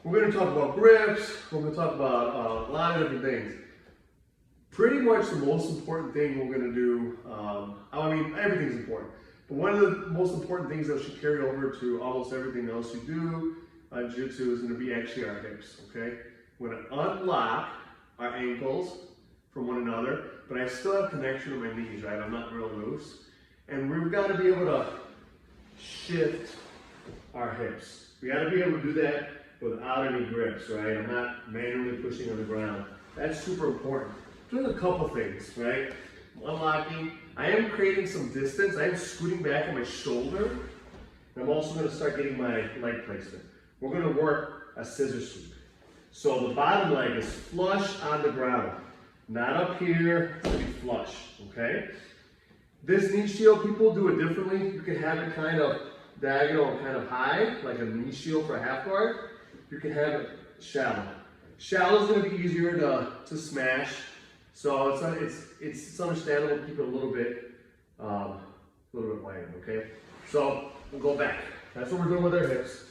We're going to talk about grips, we're going to talk about a lot of different things. Pretty much the most important thing we're going to do, I mean everything's important, but one of the most important things that should carry over to almost everything else you do on jiu-jitsu is going to be actually our hips, okay? We're going to unlock our ankles from one another, but I still have connection to my knees, right? I'm not real loose. And we've got to be able to shift our hips. We got to be able to do that without any grips, right? I'm not manually pushing on the ground. That's super important. Doing a couple things, right? Unlocking. I am creating some distance. I am scooting back on my shoulder. And I'm also going to start getting my leg placement. We're going to work a scissor sweep. So the bottom leg is flush on the ground. Not up here, it's going to be flush, okay? This knee shield, people do it differently. You can have it kind of diagonal and kind of high, like a knee shield for a half guard. You can have it shallow. Shallow is going to be easier to smash. So it's understandable to keep it a little bit wide, okay? So we'll go back. That's what we're doing with our hips.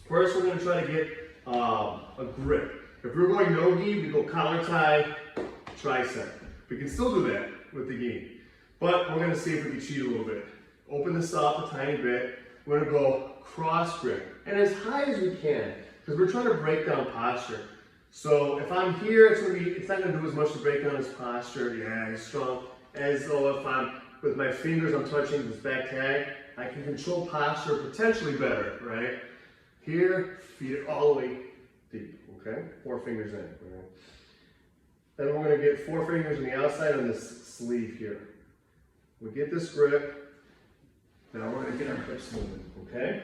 First, we're going to try to get a grip. If we're going no-gi, we go collar tie, tricep. We can still do that with the gi. But we're going to see if we can cheat a little bit. Open this up a tiny bit. We're going to go cross grip. And as high as we can, because we're trying to break down posture. So if I'm here, it's not going to do as much to break down his posture. Yeah, he's strong. As though if I'm, with my fingers, I'm touching this back tag, I can control posture potentially better, right? Here, feet it all the way deep, okay? 4 fingers in, right? Then we're going to get 4 fingers on the outside on this sleeve here. We get this grip. Now we're going to get our hips moving, okay?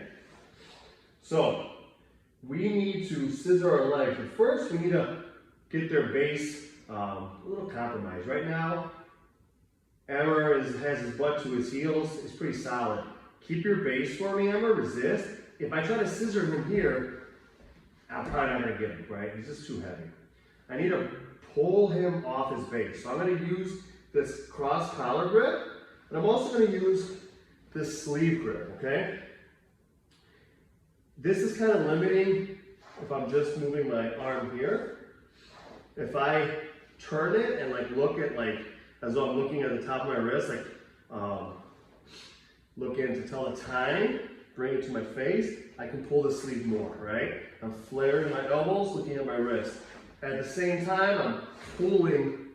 So, we need to scissor our legs. But first, we need to get their base a little compromised. Right now, Emmer has his butt to his heels. It's pretty solid. Keep your base for me, Emmer. Resist. If I try to scissor him here, I'm probably not going to get him, right? He's just too heavy. I need to pull him off his base. So I'm going to use this cross collar grip, and I'm also going to use this sleeve grip, okay? This is kind of limiting if I'm just moving my arm here. If I turn it and like look at as though I'm looking at the top of my wrist, look in to tell the time, bring it to my face, I can pull the sleeve more, right? I'm flaring my elbows, looking at my wrist. At the same time, I'm pulling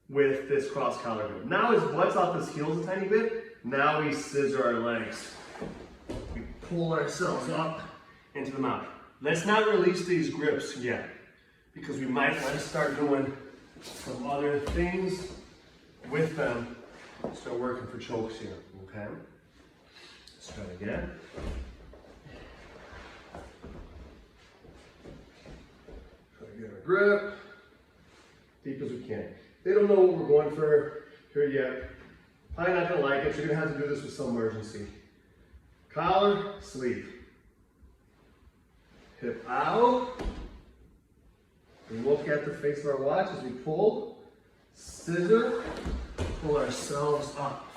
with this cross collar grip. Now his butt's off his heels a tiny bit. Now we scissor our legs. We pull ourselves up into the mount. Let's not release these grips yet, because we might want to start doing some other things with them. Start working for chokes here, okay? Let's try it again. Try to get our grip deep as we can. They don't know what we're going for here yet. Probably not going to like it, so you're going to have to do this with some urgency. Collar, sleeve. Hip out. We look at the face of our watch as we pull. Scissor. Pull ourselves up.